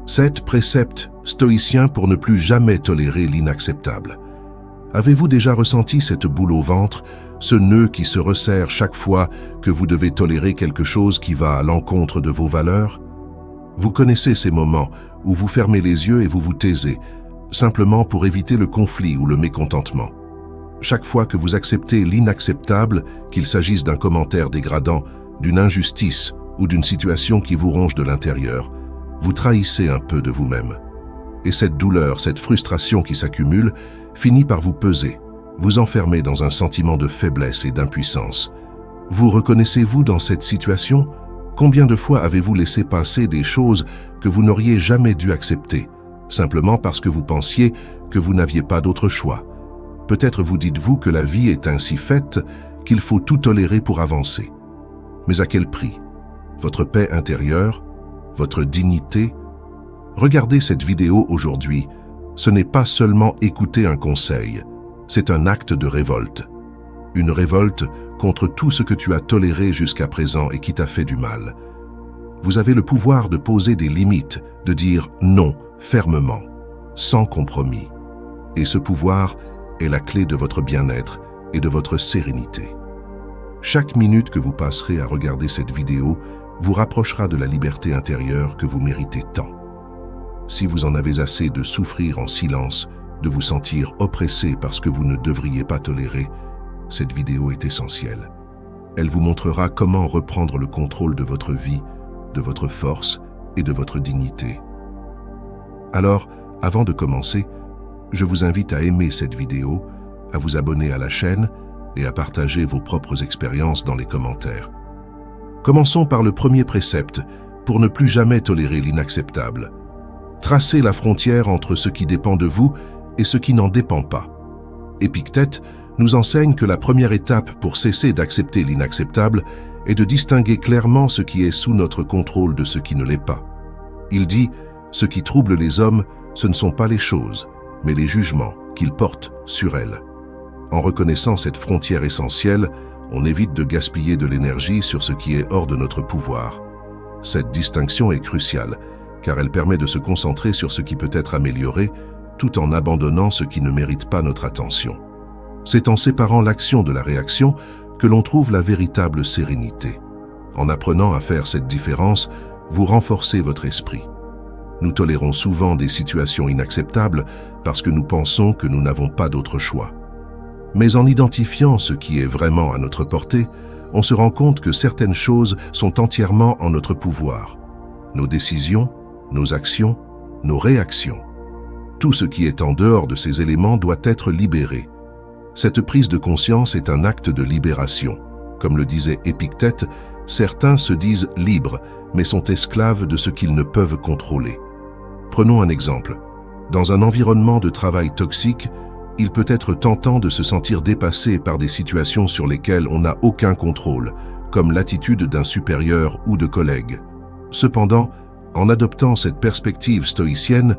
7 préceptes stoïciens pour ne plus jamais tolérer l'inacceptable. Avez-vous déjà ressenti cette boule au ventre, ce nœud qui se resserre chaque fois que vous devez tolérer quelque chose qui va à l'encontre de vos valeurs? Vous connaissez ces moments où vous fermez les yeux et vous vous taisez, simplement pour éviter le conflit ou le mécontentement. Chaque fois que vous acceptez l'inacceptable, qu'il s'agisse d'un commentaire dégradant, d'une injustice ou d'une situation qui vous ronge de l'intérieur, vous trahissez un peu de vous-même. Et cette douleur, cette frustration qui s'accumule, finit par vous peser, vous enfermer dans un sentiment de faiblesse et d'impuissance. Vous reconnaissez-vous dans cette situation? Combien de fois avez-vous laissé passer des choses que vous n'auriez jamais dû accepter, simplement parce que vous pensiez que vous n'aviez pas d'autre choix? Peut-être vous dites-vous que la vie est ainsi faite qu'il faut tout tolérer pour avancer. Mais à quel prix? Votre paix intérieure? Votre dignité? Regardez cette vidéo aujourd'hui. Ce n'est pas seulement écouter un conseil, c'est un acte de révolte. Une révolte contre tout ce que tu as toléré jusqu'à présent et qui t'a fait du mal. Vous avez le pouvoir de poser des limites, de dire non fermement, sans compromis. Et ce pouvoir est la clé de votre bien-être et de votre sérénité. Chaque minute que vous passerez à regarder cette vidéo vous rapprochera de la liberté intérieure que vous méritez tant. Si vous en avez assez de souffrir en silence, de vous sentir oppressé parce que vous ne devriez pas tolérer, cette vidéo est essentielle. Elle vous montrera comment reprendre le contrôle de votre vie, de votre force et de votre dignité. Alors, avant de commencer, je vous invite à aimer cette vidéo, à vous abonner à la chaîne et à partager vos propres expériences dans les commentaires. Commençons par le premier précepte, pour ne plus jamais tolérer l'inacceptable. Tracez la frontière entre ce qui dépend de vous et ce qui n'en dépend pas. Épictète nous enseigne que la première étape pour cesser d'accepter l'inacceptable est de distinguer clairement ce qui est sous notre contrôle de ce qui ne l'est pas. Il dit « Ce qui trouble les hommes, ce ne sont pas les choses, mais les jugements qu'ils portent sur elles. » En reconnaissant cette frontière essentielle, on évite de gaspiller de l'énergie sur ce qui est hors de notre pouvoir. Cette distinction est cruciale, car elle permet de se concentrer sur ce qui peut être amélioré, tout en abandonnant ce qui ne mérite pas notre attention. C'est en séparant l'action de la réaction que l'on trouve la véritable sérénité. En apprenant à faire cette différence, vous renforcez votre esprit. Nous tolérons souvent des situations inacceptables parce que nous pensons que nous n'avons pas d'autre choix. Mais en identifiant ce qui est vraiment à notre portée, on se rend compte que certaines choses sont entièrement en notre pouvoir. Nos décisions, nos actions, nos réactions. Tout ce qui est en dehors de ces éléments doit être libéré. Cette prise de conscience est un acte de libération. Comme le disait Épictète, certains se disent libres, mais sont esclaves de ce qu'ils ne peuvent contrôler. Prenons un exemple. Dans un environnement de travail toxique, il peut être tentant de se sentir dépassé par des situations sur lesquelles on n'a aucun contrôle, comme l'attitude d'un supérieur ou de collègues. Cependant, en adoptant cette perspective stoïcienne,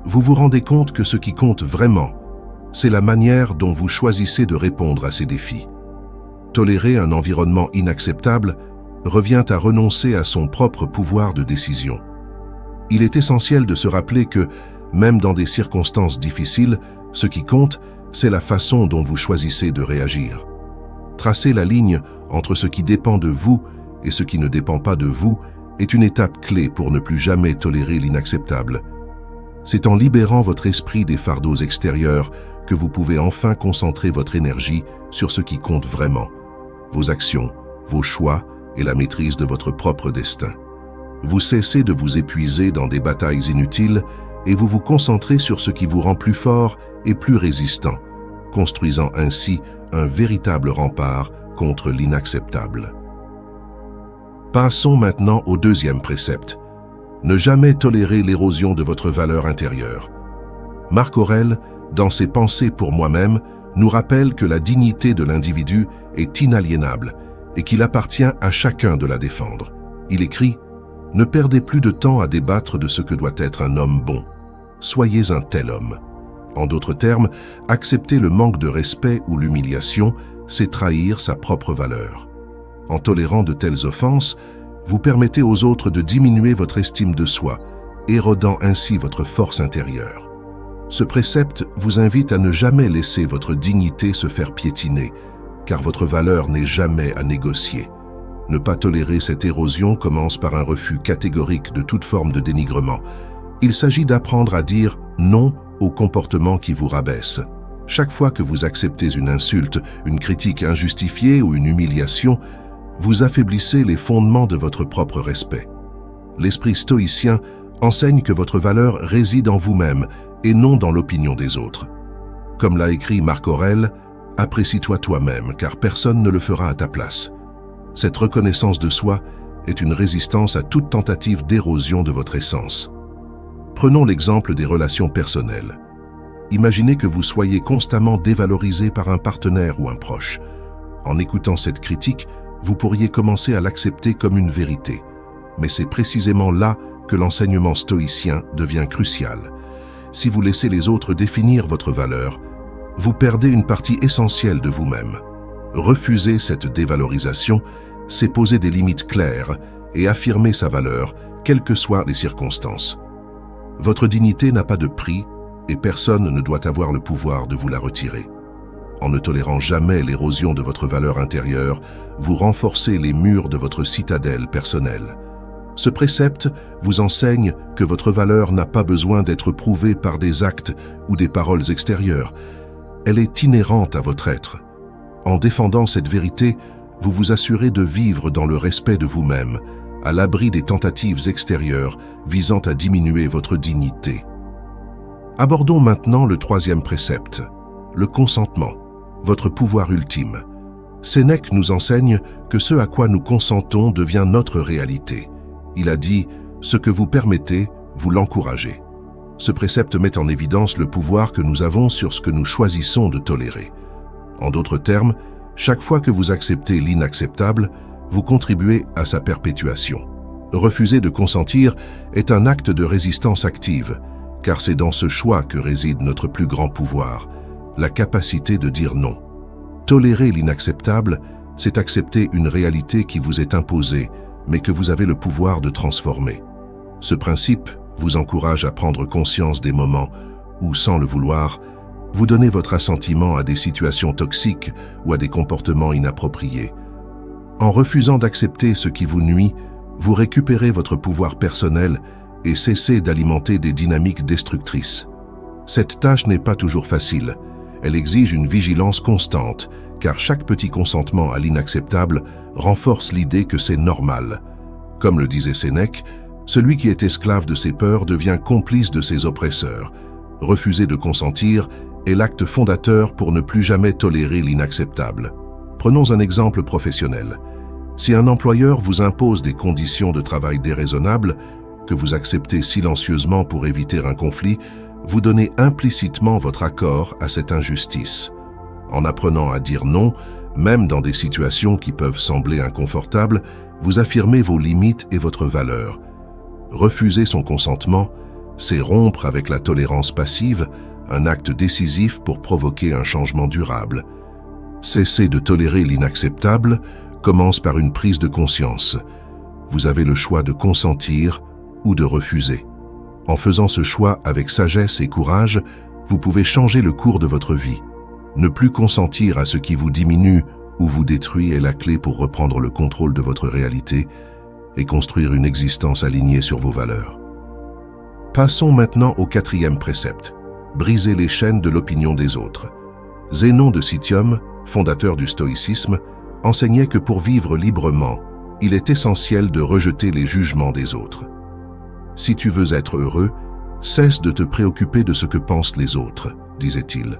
vous vous rendez compte que ce qui compte vraiment, c'est la manière dont vous choisissez de répondre à ces défis. Tolérer un environnement inacceptable revient à renoncer à son propre pouvoir de décision. Il est essentiel de se rappeler que, même dans des circonstances difficiles, ce qui compte, c'est la façon dont vous choisissez de réagir. Tracer la ligne entre ce qui dépend de vous et ce qui ne dépend pas de vous est une étape clé pour ne plus jamais tolérer l'inacceptable. C'est en libérant votre esprit des fardeaux extérieurs que vous pouvez enfin concentrer votre énergie sur ce qui compte vraiment, vos actions, vos choix et la maîtrise de votre propre destin. Vous cessez de vous épuiser dans des batailles inutiles et vous vous concentrez sur ce qui vous rend plus fort et plus résistant, construisant ainsi un véritable rempart contre l'inacceptable. Passons maintenant au deuxième précepte. Ne jamais tolérer l'érosion de votre valeur intérieure. Marc Aurèle, dans ses Pensées pour moi-même, nous rappelle que la dignité de l'individu est inaliénable et qu'il appartient à chacun de la défendre. Il écrit « Ne perdez plus de temps à débattre de ce que doit être un homme bon. Soyez un tel homme. » En d'autres termes, accepter le manque de respect ou l'humiliation, c'est trahir sa propre valeur. En tolérant de telles offenses, vous permettez aux autres de diminuer votre estime de soi érodant ainsi votre force intérieure. Ce précepte vous invite à ne jamais laisser votre dignité se faire piétiner, car votre valeur n'est jamais à négocier. Ne pas tolérer cette érosion commence par un refus catégorique de toute forme de dénigrement. Il s'agit d'apprendre à dire non au comportement qui vous rabaisse. Chaque fois que vous acceptez une insulte, une critique injustifiée ou une humiliation, vous affaiblissez les fondements de votre propre respect. L'esprit stoïcien enseigne que votre valeur réside en vous-même et non dans l'opinion des autres. Comme l'a écrit Marc Aurèle, « Apprécie-toi toi-même, car personne ne le fera à ta place ». Cette reconnaissance de soi est une résistance à toute tentative d'érosion de votre essence. Prenons l'exemple des relations personnelles. Imaginez que vous soyez constamment dévalorisé par un partenaire ou un proche. En écoutant cette critique, vous pourriez commencer à l'accepter comme une vérité. Mais c'est précisément là que l'enseignement stoïcien devient crucial. Si vous laissez les autres définir votre valeur, vous perdez une partie essentielle de vous-même. Refuser cette dévalorisation, c'est poser des limites claires et affirmer sa valeur, quelles que soient les circonstances. Votre dignité n'a pas de prix et personne ne doit avoir le pouvoir de vous la retirer. En ne tolérant jamais l'érosion de votre valeur intérieure, vous renforcez les murs de votre citadelle personnelle. Ce précepte vous enseigne que votre valeur n'a pas besoin d'être prouvée par des actes ou des paroles extérieures. Elle est inhérente à votre être. En défendant cette vérité, vous vous assurez de vivre dans le respect de vous-même, à l'abri des tentatives extérieures visant à diminuer votre dignité. Abordons maintenant le troisième précepte, le consentement, votre pouvoir ultime. Sénèque nous enseigne que ce à quoi nous consentons devient notre réalité. Il a dit « Ce que vous permettez, vous l'encouragez ». Ce précepte met en évidence le pouvoir que nous avons sur ce que nous choisissons de tolérer. En d'autres termes, chaque fois que vous acceptez l'inacceptable, vous contribuez à sa perpétuation. Refuser de consentir est un acte de résistance active, car c'est dans ce choix que réside notre plus grand pouvoir, la capacité de dire non. Tolérer l'inacceptable, c'est accepter une réalité qui vous est imposée, mais que vous avez le pouvoir de transformer. Ce principe vous encourage à prendre conscience des moments où, sans le vouloir, vous donnez votre assentiment à des situations toxiques ou à des comportements inappropriés. En refusant d'accepter ce qui vous nuit, vous récupérez votre pouvoir personnel et cessez d'alimenter des dynamiques destructrices. Cette tâche n'est pas toujours facile. Elle exige une vigilance constante, car chaque petit consentement à l'inacceptable renforce l'idée que c'est normal. Comme le disait Sénèque, celui qui est esclave de ses peurs devient complice de ses oppresseurs. Refuser de consentir est l'acte fondateur pour ne plus jamais tolérer l'inacceptable. Prenons un exemple professionnel. Si un employeur vous impose des conditions de travail déraisonnables, que vous acceptez silencieusement pour éviter un conflit, vous donnez implicitement votre accord à cette injustice. En apprenant à dire non, même dans des situations qui peuvent sembler inconfortables, vous affirmez vos limites et votre valeur. Refuser son consentement, c'est rompre avec la tolérance passive, un acte décisif pour provoquer un changement durable. Cesser de tolérer l'inacceptable commence par une prise de conscience. Vous avez le choix de consentir ou de refuser. En faisant ce choix avec sagesse et courage, vous pouvez changer le cours de votre vie. Ne plus consentir à ce qui vous diminue ou vous détruit est la clé pour reprendre le contrôle de votre réalité et construire une existence alignée sur vos valeurs. Passons maintenant au quatrième précepte, briser les chaînes de l'opinion des autres. Zénon de Citium, fondateur du stoïcisme, enseignait que pour vivre librement, il est essentiel de rejeter les jugements des autres. Si tu veux être heureux, cesse de te préoccuper de ce que pensent les autres, disait-il.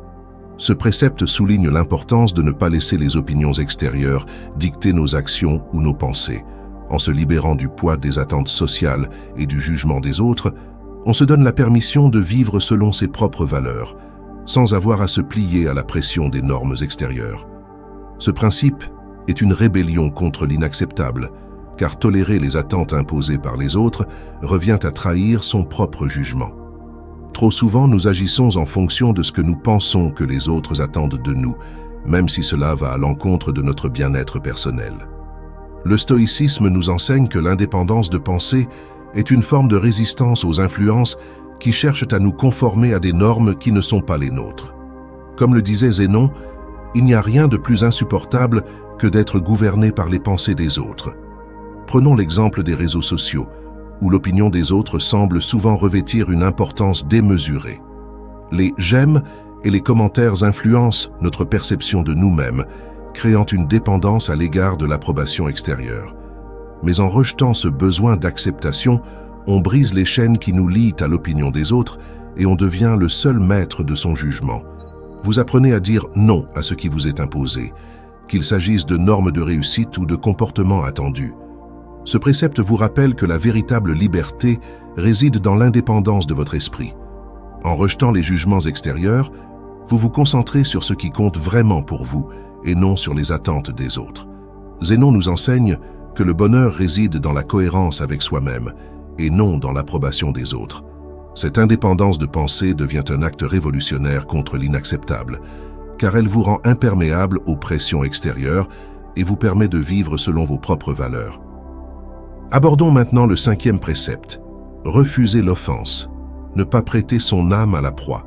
Ce précepte souligne l'importance de ne pas laisser les opinions extérieures dicter nos actions ou nos pensées. En se libérant du poids des attentes sociales et du jugement des autres, on se donne la permission de vivre selon ses propres valeurs, sans avoir à se plier à la pression des normes extérieures. Ce principe est une rébellion contre l'inacceptable, car tolérer les attentes imposées par les autres revient à trahir son propre jugement. Trop souvent, nous agissons en fonction de ce que nous pensons que les autres attendent de nous, même si cela va à l'encontre de notre bien-être personnel. Le stoïcisme nous enseigne que l'indépendance de pensée est une forme de résistance aux influences qui cherchent à nous conformer à des normes qui ne sont pas les nôtres. Comme le disait Zénon, il n'y a rien de plus insupportable que d'être gouverné par les pensées des autres. Prenons l'exemple des réseaux sociaux, où l'opinion des autres semble souvent revêtir une importance démesurée. Les « j'aime » et les commentaires influencent notre perception de nous-mêmes, créant une dépendance à l'égard de l'approbation extérieure. Mais en rejetant ce besoin d'acceptation, on brise les chaînes qui nous lient à l'opinion des autres et on devient le seul maître de son jugement. Vous apprenez à dire non à ce qui vous est imposé, qu'il s'agisse de normes de réussite ou de comportements attendus. Ce précepte vous rappelle que la véritable liberté réside dans l'indépendance de votre esprit. En rejetant les jugements extérieurs, vous vous concentrez sur ce qui compte vraiment pour vous et non sur les attentes des autres. Zénon nous enseigne que le bonheur réside dans la cohérence avec soi-même et non dans l'approbation des autres. Cette indépendance de pensée devient un acte révolutionnaire contre l'inacceptable, car elle vous rend imperméable aux pressions extérieures et vous permet de vivre selon vos propres valeurs. Abordons maintenant le 5e précepte. Refuser l'offense, ne pas prêter son âme à la proie.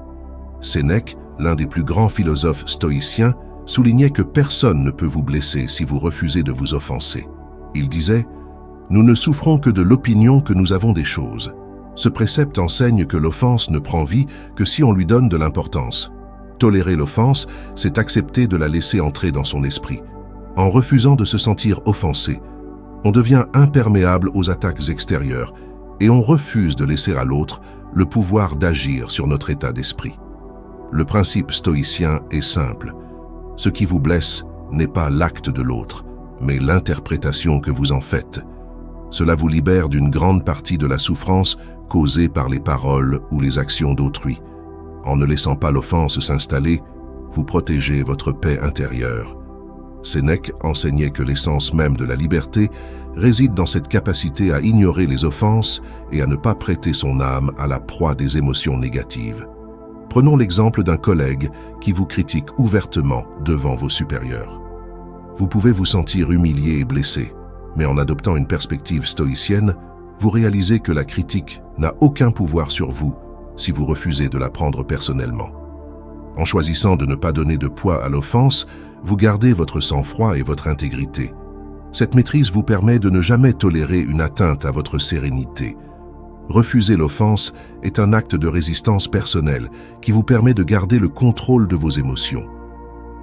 Sénèque, l'un des plus grands philosophes stoïciens, soulignait que personne ne peut vous blesser si vous refusez de vous offenser. Il disait « Nous ne souffrons que de l'opinion que nous avons des choses ». Ce précepte enseigne que l'offense ne prend vie que si on lui donne de l'importance. Tolérer l'offense, c'est accepter de la laisser entrer dans son esprit. En refusant de se sentir offensé, on devient imperméable aux attaques extérieures et on refuse de laisser à l'autre le pouvoir d'agir sur notre état d'esprit. Le principe stoïcien est simple. Ce qui vous blesse n'est pas l'acte de l'autre, mais l'interprétation que vous en faites. Cela vous libère d'une grande partie de la souffrance causée par les paroles ou les actions d'autrui. En ne laissant pas l'offense s'installer, vous protégez votre paix intérieure. Sénèque enseignait que l'essence même de la liberté réside dans cette capacité à ignorer les offenses et à ne pas prêter son âme à la proie des émotions négatives. Prenons l'exemple d'un collègue qui vous critique ouvertement devant vos supérieurs. Vous pouvez vous sentir humilié et blessé, mais en adoptant une perspective stoïcienne, vous réalisez que la critique n'a aucun pouvoir sur vous si vous refusez de la prendre personnellement. En choisissant de ne pas donner de poids à l'offense, vous gardez votre sang-froid et votre intégrité. Cette maîtrise vous permet de ne jamais tolérer une atteinte à votre sérénité. Refuser l'offense est un acte de résistance personnelle qui vous permet de garder le contrôle de vos émotions.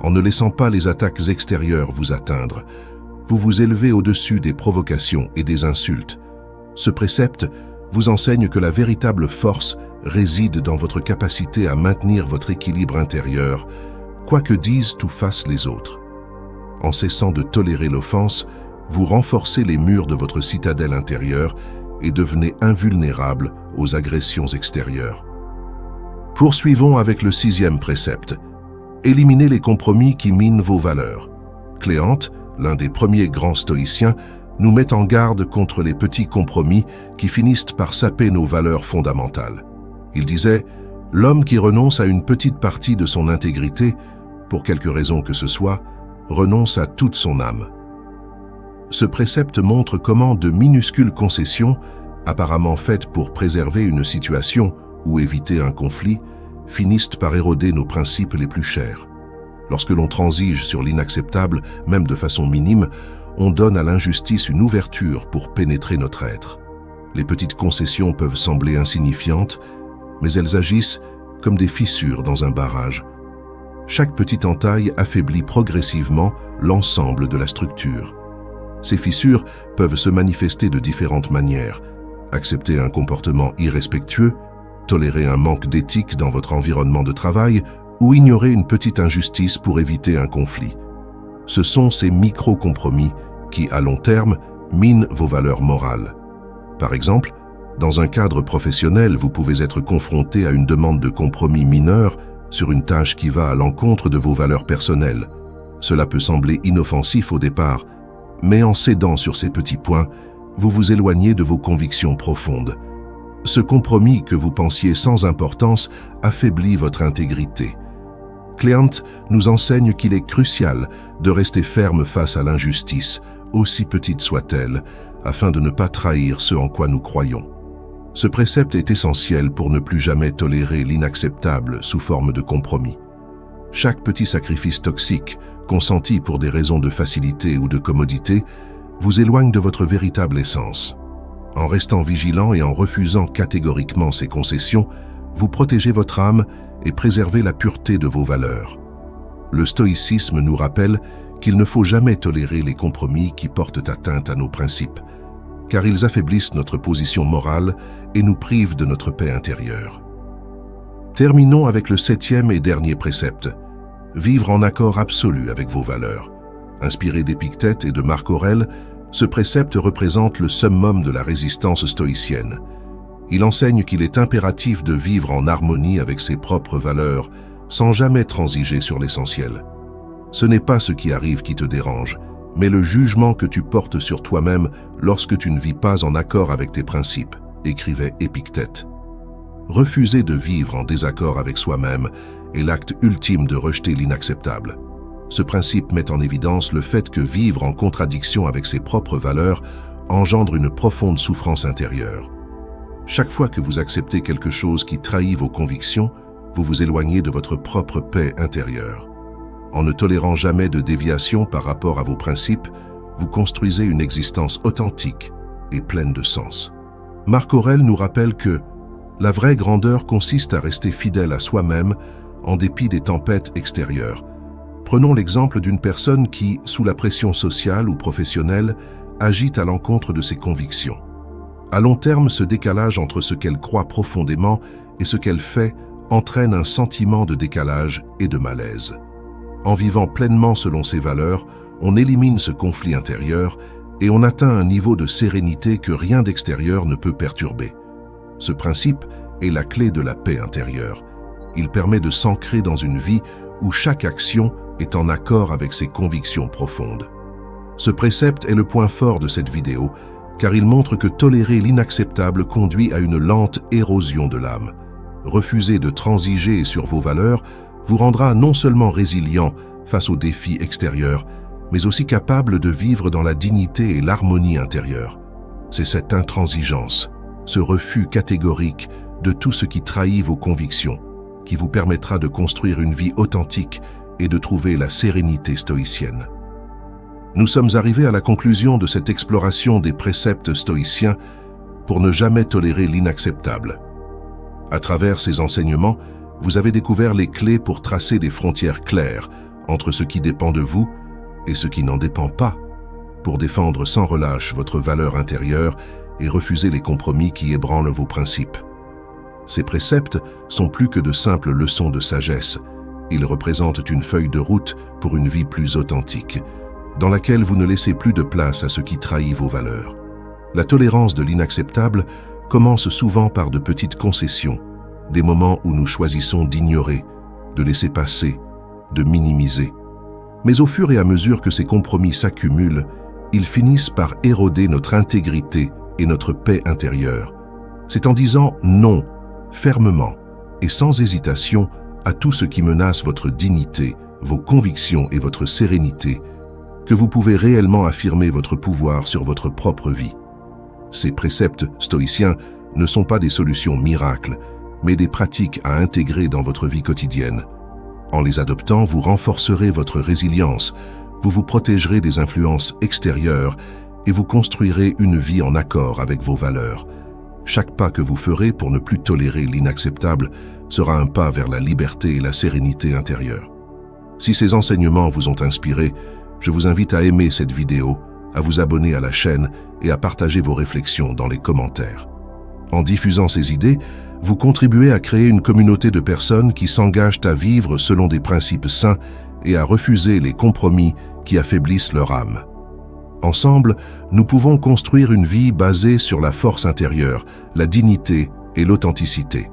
En ne laissant pas les attaques extérieures vous atteindre, vous vous élevez au-dessus des provocations et des insultes. Ce précepte vous enseigne que la véritable force réside dans votre capacité à maintenir votre équilibre intérieur, quoi que disent ou fassent les autres. En cessant de tolérer l'offense, vous renforcez les murs de votre citadelle intérieure et devenez invulnérable aux agressions extérieures. Poursuivons avec le 6e précepte. Éliminez les compromis qui minent vos valeurs. Cléante, l'un des premiers grands stoïciens, nous met en garde contre les petits compromis qui finissent par saper nos valeurs fondamentales. Il disait « L'homme qui renonce à une petite partie de son intégrité, pour quelque raison que ce soit, renonce à toute son âme. » Ce précepte montre comment de minuscules concessions, apparemment faites pour préserver une situation ou éviter un conflit, finissent par éroder nos principes les plus chers. Lorsque l'on transige sur l'inacceptable, même de façon minime, on donne à l'injustice une ouverture pour pénétrer notre être. Les petites concessions peuvent sembler insignifiantes, mais elles agissent comme des fissures dans un barrage. Chaque petite entaille affaiblit progressivement l'ensemble de la structure. Ces fissures peuvent se manifester de différentes manières. Accepter un comportement irrespectueux, tolérer un manque d'éthique dans votre environnement de travail ou ignorer une petite injustice pour éviter un conflit. Ce sont ces micro-compromis qui, à long terme, minent vos valeurs morales. Par exemple, dans un cadre professionnel, vous pouvez être confronté à une demande de compromis mineur sur une tâche qui va à l'encontre de vos valeurs personnelles. Cela peut sembler inoffensif au départ, mais en cédant sur ces petits points, vous vous éloignez de vos convictions profondes. Ce compromis que vous pensiez sans importance affaiblit votre intégrité. Cléante nous enseigne qu'il est crucial de rester ferme face à l'injustice, aussi petite soit-elle, afin de ne pas trahir ce en quoi nous croyons. Ce précepte est essentiel pour ne plus jamais tolérer l'inacceptable sous forme de compromis. Chaque petit sacrifice toxique, consenti pour des raisons de facilité ou de commodité, vous éloigne de votre véritable essence. En restant vigilant et en refusant catégoriquement ces concessions, vous protégez votre âme et préservez la pureté de vos valeurs. Le stoïcisme nous rappelle qu'il ne faut jamais tolérer les compromis qui portent atteinte à nos principes, car ils affaiblissent notre position morale et nous privent de notre paix intérieure. Terminons avec le 7e et dernier précepte, vivre en accord absolu avec vos valeurs. Inspiré d'Épictète et de Marc Aurèle, ce précepte représente le summum de la résistance stoïcienne. Il enseigne qu'il est impératif de vivre en harmonie avec ses propres valeurs, sans jamais transiger sur l'essentiel. Ce n'est pas ce qui arrive qui te dérange, mais le jugement que tu portes sur toi-même lorsque tu ne vis pas en accord avec tes principes, écrivait Épictète. Refuser de vivre en désaccord avec soi-même est l'acte ultime de rejeter l'inacceptable. Ce principe met en évidence le fait que vivre en contradiction avec ses propres valeurs engendre une profonde souffrance intérieure. Chaque fois que vous acceptez quelque chose qui trahit vos convictions, vous vous éloignez de votre propre paix intérieure. En ne tolérant jamais de déviation par rapport à vos principes, vous construisez une existence authentique et pleine de sens. Marc Aurèle nous rappelle que la vraie grandeur consiste à rester fidèle à soi-même en dépit des tempêtes extérieures. Prenons l'exemple d'une personne qui, sous la pression sociale ou professionnelle, agit à l'encontre de ses convictions. À long terme, ce décalage entre ce qu'elle croit profondément et ce qu'elle fait entraîne un sentiment de décalage et de malaise. En vivant pleinement selon ses valeurs, on élimine ce conflit intérieur et on atteint un niveau de sérénité que rien d'extérieur ne peut perturber. Ce principe est la clé de la paix intérieure. Il permet de s'ancrer dans une vie où chaque action est en accord avec ses convictions profondes. Ce précepte est le point fort de cette vidéo, car il montre que tolérer l'inacceptable conduit à une lente érosion de l'âme. Refuser de transiger sur vos valeurs vous rendra non seulement résilient face aux défis extérieurs, mais aussi capable de vivre dans la dignité et l'harmonie intérieure. C'est cette intransigeance, ce refus catégorique de tout ce qui trahit vos convictions, qui vous permettra de construire une vie authentique et de trouver la sérénité stoïcienne. Nous sommes arrivés à la conclusion de cette exploration des préceptes stoïciens pour ne jamais tolérer l'inacceptable. À travers ces enseignements, vous avez découvert les clés pour tracer des frontières claires entre ce qui dépend de vous et ce qui n'en dépend pas, pour défendre sans relâche votre valeur intérieure et refuser les compromis qui ébranlent vos principes. Ces préceptes sont plus que de simples leçons de sagesse. Ils représentent une feuille de route pour une vie plus authentique, dans laquelle vous ne laissez plus de place à ce qui trahit vos valeurs. La tolérance de l'inacceptable commence souvent par de petites concessions, des moments où nous choisissons d'ignorer, de laisser passer, de minimiser. Mais au fur et à mesure que ces compromis s'accumulent, ils finissent par éroder notre intégrité et notre paix intérieure. C'est en disant non, fermement et sans hésitation à tout ce qui menace votre dignité, vos convictions et votre sérénité, que vous pouvez réellement affirmer votre pouvoir sur votre propre vie. Ces préceptes stoïciens ne sont pas des solutions miracles, mais des pratiques à intégrer dans votre vie quotidienne. En les adoptant, vous renforcerez votre résilience, vous vous protégerez des influences extérieures et vous construirez une vie en accord avec vos valeurs. Chaque pas que vous ferez pour ne plus tolérer l'inacceptable sera un pas vers la liberté et la sérénité intérieure. Si ces enseignements vous ont inspiré, je vous invite à aimer cette vidéo, à vous abonner à la chaîne et à partager vos réflexions dans les commentaires. En diffusant ces idées, vous contribuez à créer une communauté de personnes qui s'engagent à vivre selon des principes sains et à refuser les compromis qui affaiblissent leur âme. Ensemble, nous pouvons construire une vie basée sur la force intérieure, la dignité et l'authenticité.